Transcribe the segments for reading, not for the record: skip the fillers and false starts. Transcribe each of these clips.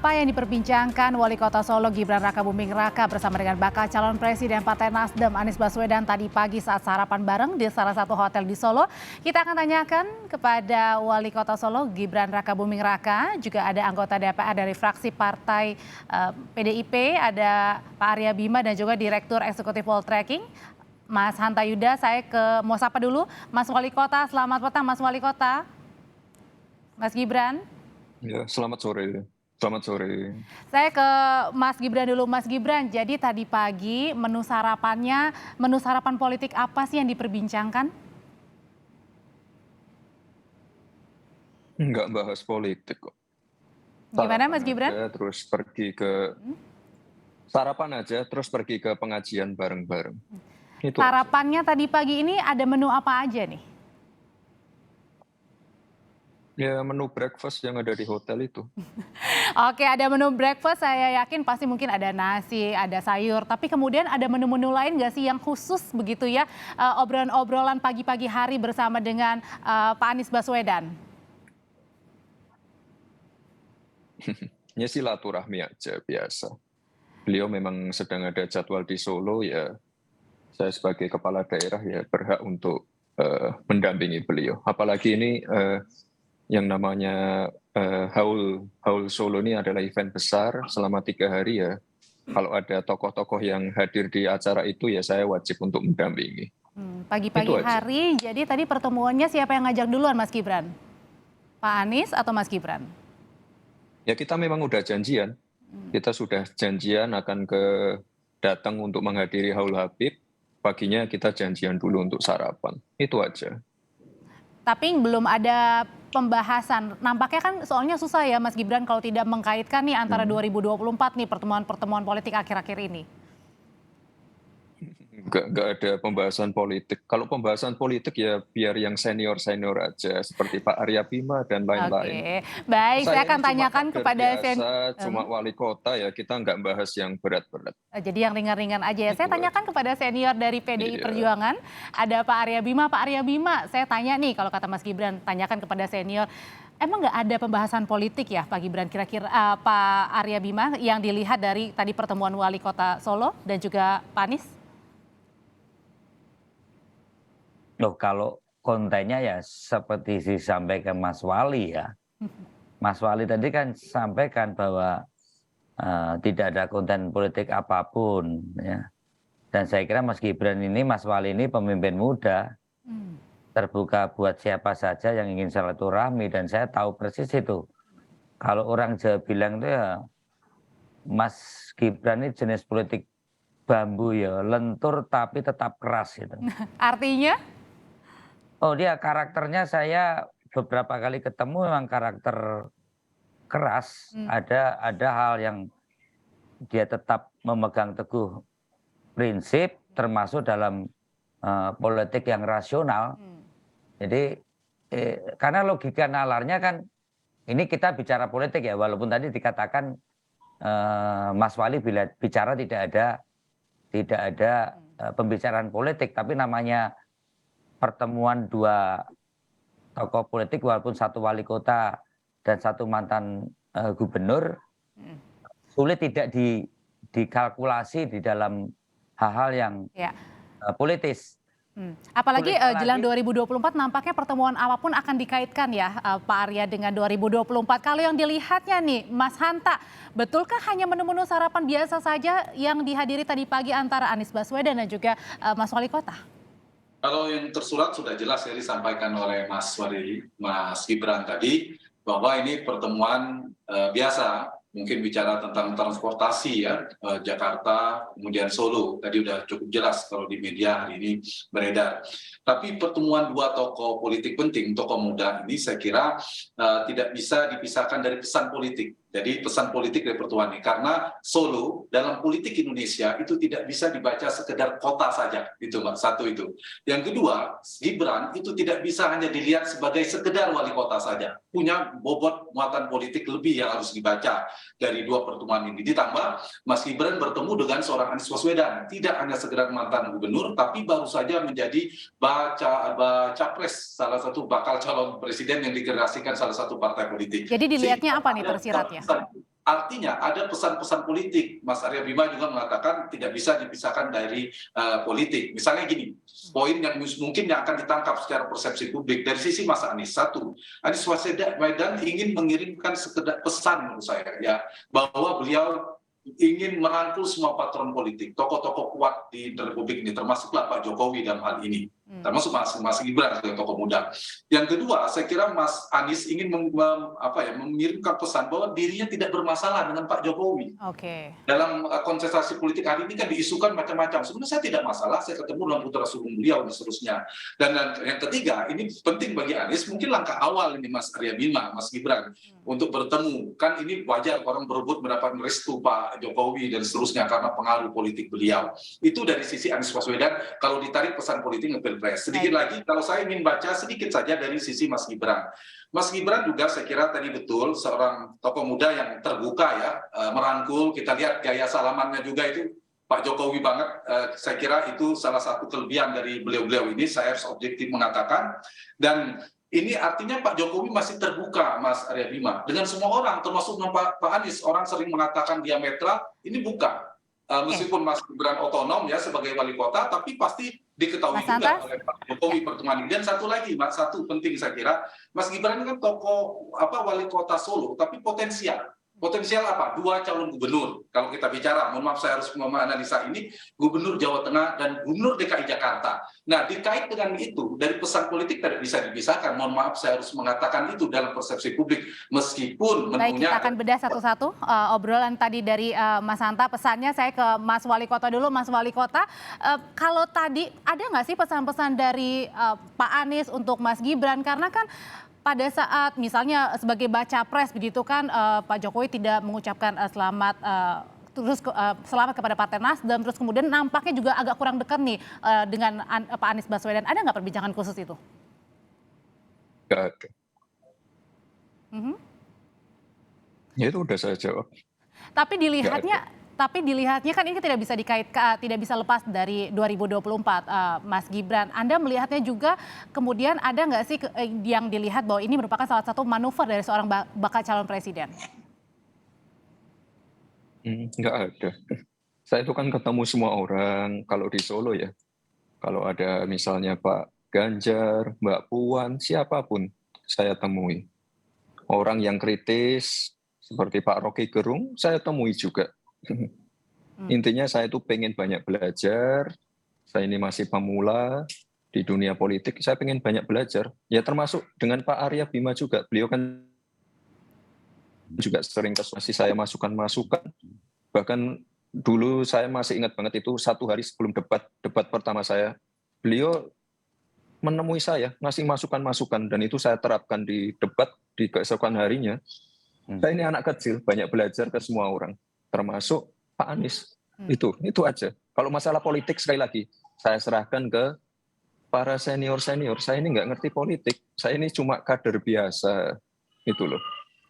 Apa yang diperbincangkan Wali Kota Solo Gibran Rakabuming Raka bersama dengan bakal calon presiden Partai Nasdem Anies Baswedan tadi pagi saat sarapan bareng di salah satu hotel di Solo. Kita akan tanyakan kepada Wali Kota Solo Gibran Rakabuming Raka, juga ada anggota DPR dari fraksi Partai PDIP, ada Pak Arya Bima dan juga Direktur Eksekutif Poltreking, Mas Hanta Yuda. Mau sapa dulu Mas Wali Kota. Selamat petang Mas Wali Kota. Mas Gibran. Ya, selamat sore. Selamat sore. Saya ke Mas Gibran dulu. Mas Gibran, jadi tadi pagi menu sarapan politik apa sih yang diperbincangkan? Nggak bahas politik kok. Gimana Mas Gibran? Sarapan aja, terus pergi ke pengajian bareng-bareng. Itu aja. Sarapannya tadi pagi ini ada menu apa aja nih? Ya, menu breakfast yang ada di hotel itu. Oke, ada menu breakfast, saya yakin pasti mungkin ada nasi, ada sayur. Tapi kemudian ada menu-menu lain nggak sih yang khusus begitu ya? Obrolan-obrolan pagi-pagi hari bersama dengan Pak Anies Baswedan. Ya silaturahmi aja, biasa. Beliau memang sedang ada jadwal di Solo, ya saya sebagai kepala daerah ya berhak untuk mendampingi beliau. Apalagi ini yang namanya Haul Solo ini adalah event besar selama 3 hari ya. Kalau ada tokoh-tokoh yang hadir di acara itu ya saya wajib untuk mendampingi. Pagi-pagi hari, jadi tadi pertemuannya siapa yang ngajak duluan Mas Gibran? Pak Anies atau Mas Gibran? Ya kita memang udah janjian. Kita sudah janjian akan datang untuk menghadiri Haul Habib. Paginya kita janjian dulu untuk sarapan. Itu aja. Tapi belum ada pembahasan. Nampaknya kan soalnya susah ya Mas Gibran kalau tidak mengkaitkan nih antara 2024 nih pertemuan-pertemuan politik akhir-akhir ini. Nggak ada pembahasan politik. Kalau pembahasan politik ya biar yang senior-senior aja seperti Pak Arya Bima dan lain-lain. Oke, baik, saya akan tanyakan kepada cuma wali kota ya, kita nggak bahas yang berat-berat. Jadi yang ringan-ringan aja ya. Saya tanyakan kepada senior dari PDI Perjuangan, ada Pak Arya Bima. Pak Arya Bima, saya tanya nih kalau kata Mas Gibran, tanyakan kepada senior, emang nggak ada pembahasan politik ya Pak Gibran, kira-kira Pak Arya Bima yang dilihat dari tadi pertemuan Wali Kota Solo dan juga Pak Anies? Loh, kalau kontennya ya seperti disampaikan Mas Wali ya. Mas Wali tadi kan sampaikan bahwa tidak ada konten politik apapun ya. Dan saya kira Mas Gibran ini, Mas Wali ini pemimpin muda, terbuka buat siapa saja yang ingin silaturahmi, dan saya tahu persis itu. Kalau orang Jawa bilang itu ya, Mas Gibran ini jenis politik bambu ya, lentur tapi tetap keras gitu. Artinya? Oh, dia karakternya, saya beberapa kali ketemu memang karakter keras. Ada hal yang dia tetap memegang teguh prinsip, termasuk dalam politik yang rasional. Jadi karena logika nalarnya kan, ini kita bicara politik ya, walaupun tadi dikatakan Mas Wali bicara tidak ada pembicaraan politik, tapi namanya pertemuan dua tokoh politik, walaupun satu wali kota dan satu mantan gubernur, sulit tidak dikalkulasi di dalam hal-hal yang politis. Apalagi jelang 2024 nampaknya pertemuan apapun akan dikaitkan ya Pak Arya dengan 2024. Kalau yang dilihatnya nih Mas Hanta, betulkah hanya menu-menu sarapan biasa saja yang dihadiri tadi pagi antara Anies Baswedan dan juga Mas Wali Kota? Kalau yang tersurat sudah jelas ya disampaikan oleh Mas Gibran tadi, bahwa ini pertemuan biasa, mungkin bicara tentang transportasi ya, Jakarta kemudian Solo, tadi udah cukup jelas kalau di media hari ini beredar. Tapi pertemuan dua tokoh politik penting, tokoh muda ini saya kira tidak bisa dipisahkan dari pesan politik. Jadi pesan politik dari pertemuan ini, karena Solo dalam politik Indonesia itu tidak bisa dibaca sekedar kota saja, itu Mbak, satu itu. Yang kedua, Gibran itu tidak bisa hanya dilihat sebagai sekedar wali kota saja, punya bobot muatan politik lebih yang harus dibaca dari dua pertemuan ini. Ditambah Mas Gibran bertemu dengan seorang Anies Baswedan, tidak hanya sekedar mantan gubernur, tapi baru saja menjadi capres, salah satu bakal calon presiden yang digenerasikan salah satu partai politik. Jadi dilihatnya apa nih tersiratnya? Artinya ada pesan-pesan politik. Mas Arya Bima juga mengatakan tidak bisa dipisahkan dari politik. Misalnya gini, poin yang mungkin yang akan ditangkap secara persepsi publik dari sisi Mas Anies. Satu, Anies Baswedan ingin mengirimkan sekedar pesan menurut saya ya, bahwa beliau ingin merangkul semua patron politik, tokoh-tokoh kuat di Republik ini, termasuklah Pak Jokowi dalam hal ini, termasuk Mas Gibran sebagai tokoh muda. Yang kedua, saya kira Mas Anies ingin mengirimkan pesan bahwa dirinya tidak bermasalah dengan Pak Jokowi. Dalam kontestasi politik hari ini kan diisukan macam-macam. Sebenarnya saya tidak masalah, saya ketemu dengan putra sulung beliau dan seterusnya. Dan yang ketiga, ini penting bagi Anies, mungkin langkah awal ini Mas Arya Bima, Mas Gibran, untuk bertemu. Kan ini wajar orang berebut mendapat restu Pak Jokowi dan seterusnya karena pengaruh politik beliau. Itu dari sisi Anies Baswedan kalau ditarik pesan politik nge-Pilpres. Sedikit lagi kalau saya ingin baca sedikit saja dari sisi Mas Gibran. Mas Gibran juga saya kira tadi betul seorang tokoh muda yang terbuka ya, merangkul. Kita lihat gaya salamannya juga itu Pak Jokowi banget. Saya kira itu salah satu kelebihan dari beliau-beliau ini, saya harus objektif mengatakan. Dan ini artinya Pak Jokowi masih terbuka, Mas Arya Bima, dengan semua orang, termasuk Pak Anies. Orang sering mengatakan diametral, ini bukan. Meskipun Mas Gibran otonom ya sebagai wali kota, tapi pasti diketahui juga oleh Pak Jokowi pertemuan ini. Dan satu lagi, satu penting saya kira, Mas Gibran ini kan tokoh wali kota Solo, tapi potensial. Potensial apa? 2 calon gubernur. Kalau kita bicara, mohon maaf saya harus menganalisa ini, gubernur Jawa Tengah dan gubernur DKI Jakarta. Nah, dikait dengan itu, dari pesan politik tidak bisa dipisahkan. Mohon maaf saya harus mengatakan itu dalam persepsi publik. Meskipun Baik, kita akan bedah satu-satu obrolan tadi dari Mas Hanta. Pesannya saya ke Mas Wali Kota dulu. Mas Wali Kota, kalau tadi ada nggak sih pesan-pesan dari Pak Anies untuk Mas Gibran? Karena kan pada saat misalnya sebagai baca pres begitu kan Pak Jokowi tidak mengucapkan selamat selamat kepada Partai Nasdem, terus kemudian nampaknya juga agak kurang dekat nih dengan Pak Anies Baswedan. Ada nggak perbincangan khusus itu? Nggak ada. Ya itu udah saya jawab. Tapi dilihatnya kan ini tidak bisa tidak bisa lepas dari 2024, Mas Gibran. Anda melihatnya juga kemudian ada nggak sih yang dilihat bahwa ini merupakan salah satu manuver dari seorang bakal calon presiden? Nggak ada. Saya itu kan ketemu semua orang kalau di Solo ya. Kalau ada misalnya Pak Ganjar, Mbak Puan, siapapun saya temui. Orang yang kritis seperti Pak Rocky Gerung, saya temui juga. Intinya saya itu pengen banyak belajar, saya ini masih pemula di dunia politik, saya pengen banyak belajar. Ya termasuk dengan Pak Arya Bima juga, beliau kan juga sering kasih saya masukan-masukan. Bahkan dulu saya masih ingat banget itu 1 hari sebelum debat pertama saya, beliau menemui saya, ngasih masukan-masukan, dan itu saya terapkan di debat di keesokan harinya. Saya ini anak kecil, banyak belajar ke semua orang, termasuk Pak Anies. Itu aja. Kalau masalah politik sekali lagi, saya serahkan ke para senior-senior. Saya ini nggak ngerti politik, saya ini cuma kader biasa, itu loh.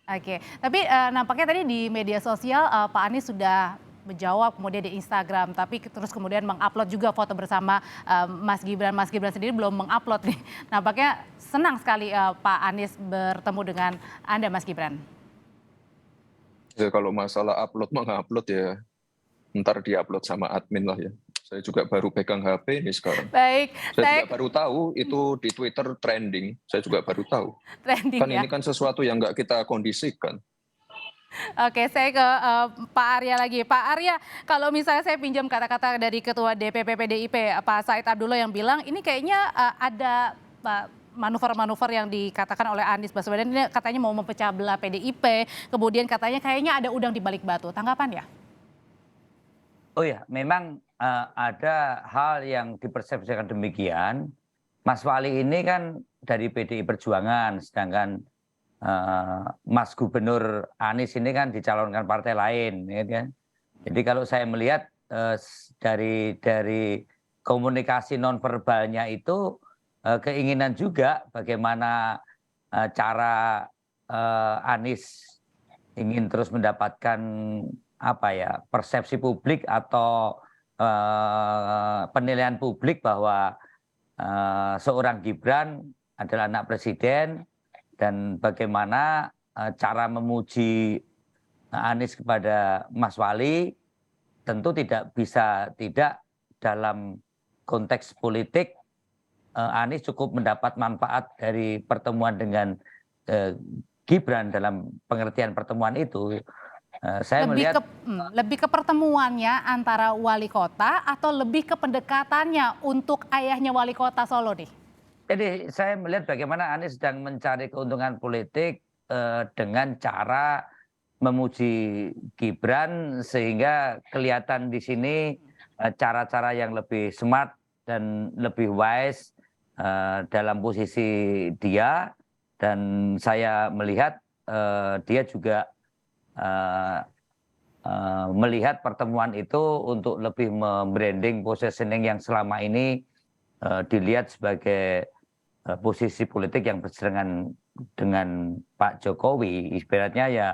Oke, tapi nampaknya tadi di media sosial Pak Anies sudah menjawab kemudian di Instagram, tapi terus kemudian mengupload juga foto bersama Mas Gibran. Mas Gibran sendiri belum mengupload nih. Nampaknya senang sekali Pak Anies bertemu dengan Anda, Mas Gibran. Ya, kalau masalah mengupload ya ntar diupload sama admin lah ya. Saya juga baru pegang HP ini sekarang. Baik. Saya juga baru tahu itu di Twitter trending. Saya juga baru tahu. Trending kan ya? Ini kan sesuatu yang nggak kita kondisikan. Oke, saya ke Pak Arya lagi. Pak Arya, kalau misalnya saya pinjam kata-kata dari Ketua DPP PDIP, Pak Said Abdullah yang bilang, ini kayaknya ada manuver-manuver yang dikatakan oleh Anies Baswedan, ini katanya mau mempecah belah PDIP, kemudian katanya kayaknya ada udang di balik batu. Tanggapan ya? Oh ya, memang ada hal yang dipersepsikan demikian. Mas Wali ini kan dari PDI Perjuangan, sedangkan Mas Gubernur Anies ini kan dicalonkan partai lain, ya kan? Jadi kalau saya melihat dari komunikasi nonverbalnya itu keinginan juga bagaimana cara Anies ingin terus mendapatkan persepsi publik atau penilaian publik bahwa seorang Gibran adalah anak presiden, dan bagaimana cara memuji Anies kepada Mas Wali tentu tidak bisa tidak dalam konteks politik Anies cukup mendapat manfaat dari pertemuan dengan Gibran. Dalam pengertian pertemuan itu saya melihat lebih ke pertemuannya antara wali kota atau lebih ke pendekatannya untuk ayahnya wali kota Solo nih? Jadi saya melihat bagaimana Anies sedang mencari keuntungan politik dengan cara memuji Gibran, sehingga kelihatan di sini cara-cara yang lebih smart dan lebih wise dalam posisi dia. Dan saya melihat dia juga melihat pertemuan itu untuk lebih membranding positioning yang selama ini dilihat sebagai posisi politik yang berseberangan dengan Pak Jokowi. Ibaratnya ya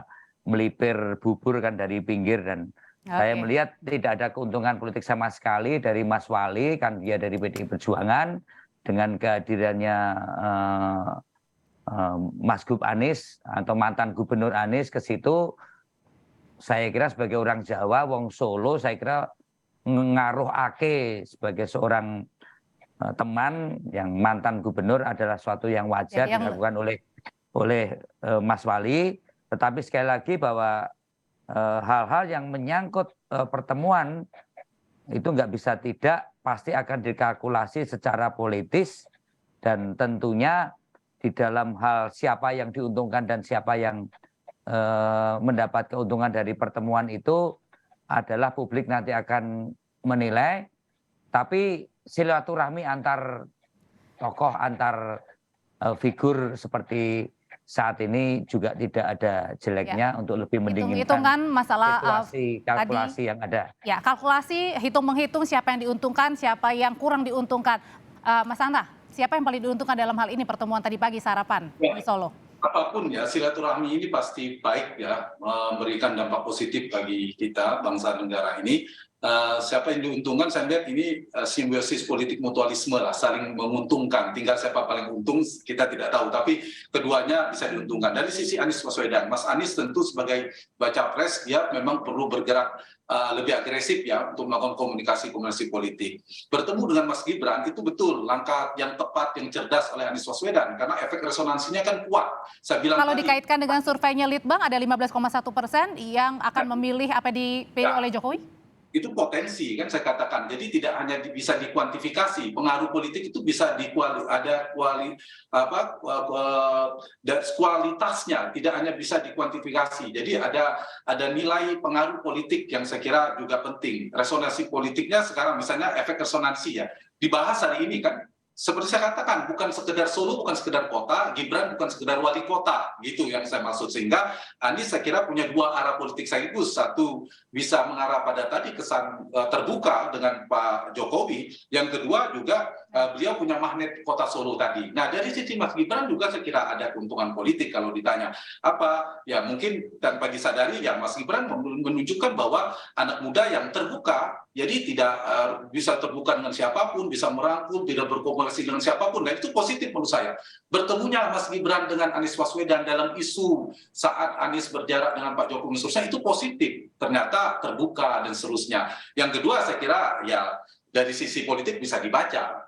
melipir bubur kan dari pinggir. Dan saya melihat tidak ada keuntungan politik sama sekali dari Mas Wali, kan dia dari PDI Perjuangan. Dengan kehadirannya Mas Gub Anies atau mantan Gubernur Anies ke situ, saya kira sebagai orang Jawa, wong Solo, saya kira ngaruhake sebagai seorang teman yang mantan gubernur adalah suatu yang wajar dilakukan oleh Mas Wali. Tetapi sekali lagi bahwa hal-hal yang menyangkut pertemuan itu nggak bisa tidak, pasti akan dikalkulasi secara politis. Dan tentunya di dalam hal siapa yang diuntungkan dan siapa yang mendapat keuntungan dari pertemuan itu adalah publik nanti akan menilai. Tapi silaturahmi antar tokoh, antar figur seperti saat ini juga tidak ada jeleknya untuk lebih mendinginkan masalah situasi kalkulasi yang ada. Ya, kalkulasi hitung-menghitung siapa yang diuntungkan, siapa yang kurang diuntungkan. Mas Hanta, siapa yang paling diuntungkan dalam hal ini pertemuan tadi pagi sarapan di Solo? Apapun ya, silaturahmi ini pasti baik ya, memberikan dampak positif bagi kita, bangsa negara ini. Siapa yang diuntungkan, saya lihat ini simbiosis politik mutualisme lah, saling menguntungkan. Tinggal siapa paling untung kita tidak tahu, tapi keduanya bisa diuntungkan. Dari sisi Anies Baswedan, Mas Anies tentu sebagai baca pres dia memang perlu bergerak lebih agresif ya untuk melakukan komunikasi politik. Bertemu dengan Mas Gibran itu betul langkah yang tepat, yang cerdas oleh Anies Baswedan, karena efek resonansinya kan kuat. Saya bilang kalau dikaitkan dengan surveinya Litbang ada 15,1% yang akan memilih apa dipilih oleh Jokowi? Itu potensi kan saya katakan. Jadi tidak hanya bisa dikuantifikasi, pengaruh politik itu bisa ada kualitasnya, tidak hanya bisa dikuantifikasi. Jadi ada nilai pengaruh politik yang saya kira juga penting. Resonansi politiknya sekarang misalnya efek resonansi ya dibahas hari ini kan. Seperti saya katakan, bukan sekedar Solo, bukan sekedar kota, Gibran bukan sekedar wali kota, gitu yang saya maksud. Sehingga Anies saya kira punya dua arah politik sekaligus. Satu bisa mengarah pada tadi kesan terbuka dengan Pak Jokowi. Yang kedua juga beliau punya magnet kota Solo tadi. Nah dari sisi Mas Gibran juga saya kira ada keuntungan politik kalau ditanya. Apa? Ya mungkin tanpa disadari ya Mas Gibran menunjukkan bahwa anak muda yang terbuka, jadi tidak bisa terbuka dengan siapapun, bisa merangkul, tidak berkomunikasi dengan siapapun. Dan itu positif menurut saya. Bertemunya Mas Gibran dengan Anies Baswedan dalam isu saat Anies berjarak dengan Pak Jokowi itu positif. Ternyata terbuka dan seterusnya. Yang kedua saya kira ya dari sisi politik bisa dibaca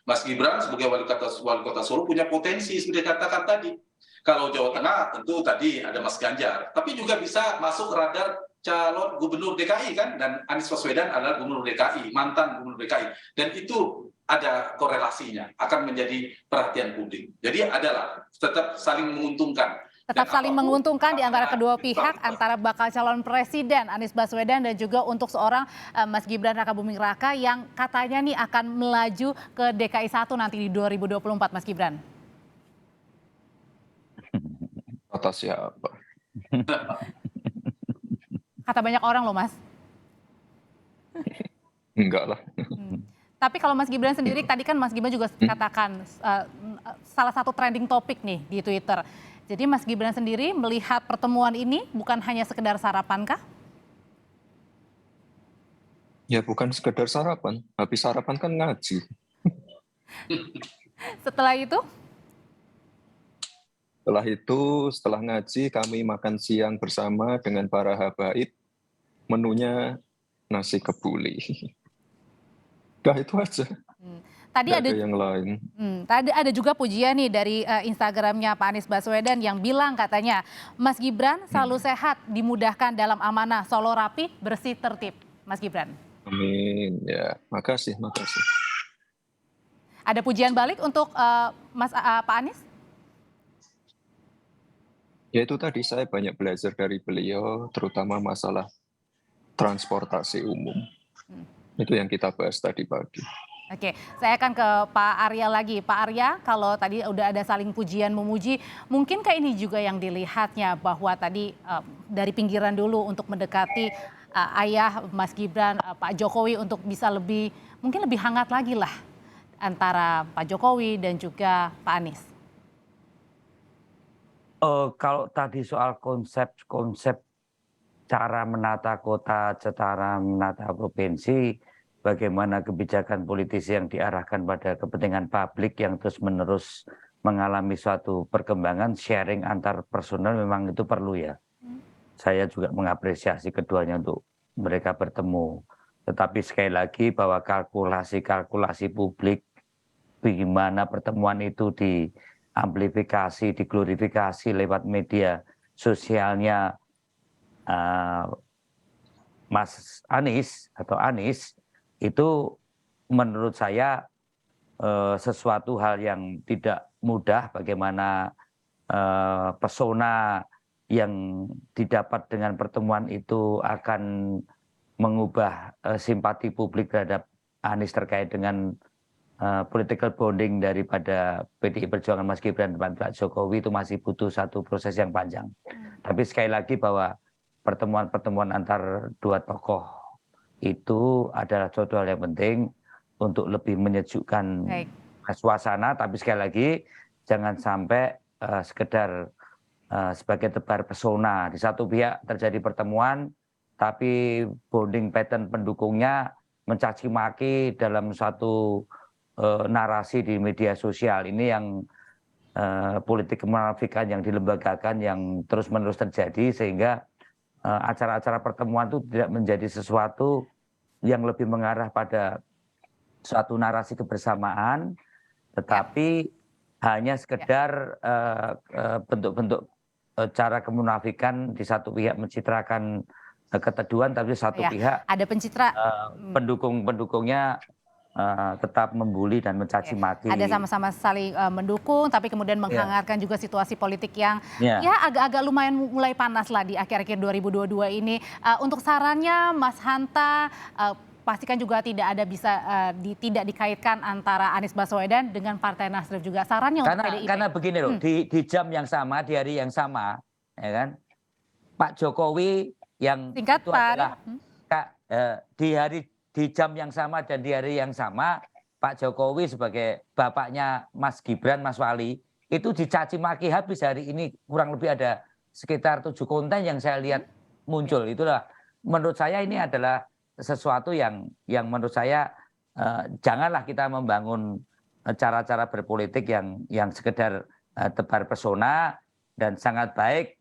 Mas Gibran sebagai wali kota Solo punya potensi seperti katakan tadi. Kalau Jawa Tengah tentu tadi ada Mas Ganjar, tapi juga bisa masuk radar calon gubernur DKI kan, dan Anies Baswedan adalah gubernur DKI, mantan gubernur DKI, dan itu ada korelasinya, akan menjadi perhatian publik. Jadi adalah tetap saling menguntungkan. Tetap saling menguntungkan di antara kedua pihak, antara bakal calon presiden Anies Baswedan dan juga untuk seorang Mas Gibran Rakabuming Raka yang katanya nih akan melaju ke DKI 1 nanti di 2024, Mas Gibran. Kata siapa? Kata banyak orang loh, Mas. Enggak lah. Tapi kalau Mas Gibran sendiri, tadi kan Mas Gibran juga katakan salah satu trending topik nih di Twitter. Jadi Mas Gibran sendiri melihat pertemuan ini bukan hanya sekedar sarapan kah? Ya bukan sekedar sarapan, habis sarapan kan ngaji. Setelah itu? Setelah itu, setelah ngaji, kami makan siang bersama dengan para habaib. Menunya nasi kebuli. Udah itu aja, Tadi nggak ada ada yang lain. Tadi ada juga pujian nih dari Instagramnya Pak Anies Baswedan yang bilang katanya Mas Gibran selalu sehat, dimudahkan dalam amanah, Solo rapi, bersih, tertib. Mas Gibran. Amin. Ya, makasih. Ada pujian balik untuk Pak Anies? Ya itu tadi saya banyak belajar dari beliau, terutama masalah transportasi umum. Itu yang kita bahas tadi pagi. Oke, saya akan ke Pak Arya lagi. Pak Arya, kalau tadi udah ada saling pujian memuji, mungkinkah ini juga yang dilihatnya bahwa tadi dari pinggiran dulu untuk mendekati ayah Mas Gibran, Pak Jokowi untuk bisa mungkin lebih hangat lagi lah antara Pak Jokowi dan juga Pak Anies? Kalau tadi soal konsep cara menata kota, cara menata provinsi, bagaimana kebijakan politis yang diarahkan pada kepentingan publik yang terus-menerus mengalami suatu perkembangan, sharing antar personal memang itu perlu ya. Saya juga mengapresiasi keduanya untuk mereka bertemu. Tetapi sekali lagi bahwa kalkulasi publik, bagaimana pertemuan itu diamplifikasi, diglorifikasi lewat media sosialnya Mas Anies atau Anies, itu menurut saya sesuatu hal yang tidak mudah, bagaimana pesona yang didapat dengan pertemuan itu akan mengubah simpati publik terhadap Anies terkait dengan political bonding daripada PDI Perjuangan Mas Gibran dan Pak Jokowi itu masih butuh satu proses yang panjang. Tapi sekali lagi bahwa pertemuan antar dua tokoh itu adalah suatu hal yang penting untuk lebih menyejukkan suasana, tapi sekali lagi jangan sampai sekedar sebagai tebar pesona. Di satu pihak terjadi pertemuan, tapi bonding pattern pendukungnya mencaci maki dalam suatu narasi di media sosial. Ini yang politik kemunafikan yang dilembagakan yang terus-menerus terjadi, sehingga acara-acara pertemuan itu tidak menjadi sesuatu yang lebih mengarah pada suatu narasi kebersamaan, tetapi hanya sekedar bentuk-bentuk cara kemunafikan. Di satu pihak mencitrakan keteduhan, tapi satu pihak ada pendukungnya tetap membuli dan mencaci maki. Ada sama-sama saling mendukung, tapi kemudian menghangatkan juga situasi politik yang ya agak-agak lumayan mulai panas lah di akhir-akhir 2022 ini. Untuk sarannya Mas Hanta, pastikan juga tidak tidak dikaitkan antara Anies Baswedan dengan Partai Nasdem juga. Sarannya untuk PDIP. Karena begini loh, di jam yang sama, di hari yang sama, ya kan, Pak Jokowi yang singkat, itu adalah di jam yang sama dan di hari yang sama, Pak Jokowi sebagai bapaknya Mas Gibran, Mas Wali, itu dicaci maki habis hari ini. Kurang lebih ada sekitar 7 konten yang saya lihat muncul. Itulah menurut saya ini adalah sesuatu yang menurut saya janganlah kita membangun cara-cara berpolitik yang sekedar tebar pesona, dan sangat baik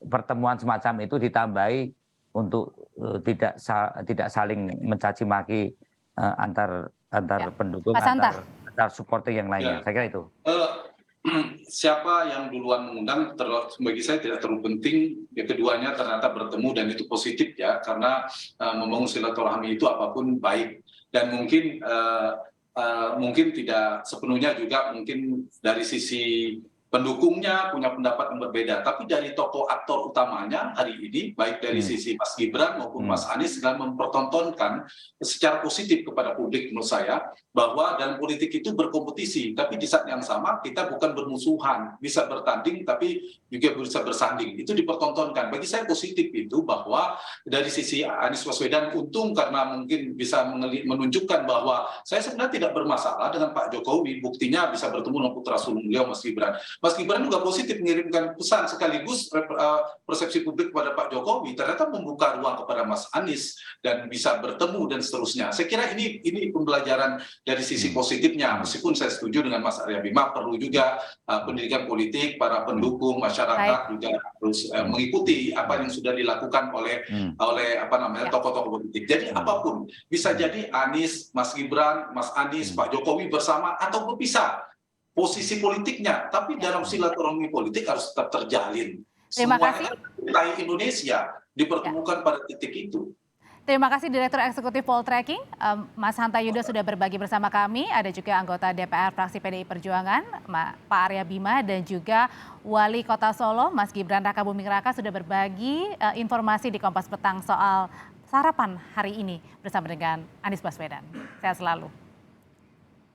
pertemuan semacam itu ditambahi untuk tidak saling mencaci maki antar pendukung, antar supporter yang lainnya. Saya kira itu. Siapa yang duluan mengundang bagi saya tidak terlalu penting. Ya, keduanya ternyata bertemu dan itu positif ya, karena membangun silaturahmi itu apapun baik. Dan mungkin tidak sepenuhnya juga mungkin dari sisi pendukungnya punya pendapat yang berbeda, tapi dari tokoh aktor utamanya hari ini, baik dari sisi Mas Gibran maupun Mas Anies, sedang mempertontonkan secara positif kepada publik menurut saya, bahwa dalam politik itu berkompetisi, tapi di saat yang sama kita bukan bermusuhan, bisa bertanding tapi juga bisa bersanding, itu dipertontonkan. Bagi saya positif itu, bahwa dari sisi Anies Baswedan untung karena mungkin bisa menunjukkan bahwa saya sebenarnya tidak bermasalah dengan Pak Jokowi, buktinya bisa bertemu dengan putra sulung beliau Mas Gibran. Mas Gibran juga positif mengirimkan pesan sekaligus persepsi publik kepada Pak Jokowi ternyata membuka ruang kepada Mas Anies dan bisa bertemu dan seterusnya. Saya kira ini pembelajaran dari sisi positifnya, meskipun saya setuju dengan Mas Arya Bima perlu juga pendidikan politik, para pendukung masyarakat juga harus mengikuti apa yang sudah dilakukan oleh tokoh-tokoh politik. Jadi apapun bisa jadi Anies, Mas Gibran, Mas Anies, Pak Jokowi bersama atau berpisah posisi politiknya, tapi dalam silaturahmi politik harus tetap terjalin. Terima kasih. Semuanya Indonesia dipertemukan pada titik itu. Terima kasih Direktur Eksekutif Poltreking, Mas Hanta Yuda sudah berbagi bersama kami. Ada juga anggota DPR fraksi PDI Perjuangan, Pak Arya Bima, dan juga Wali Kota Solo, Mas Gibran Rakabuming Raka sudah berbagi informasi di Kompas Petang soal sarapan hari ini bersama dengan Anies Baswedan. Sehat selalu.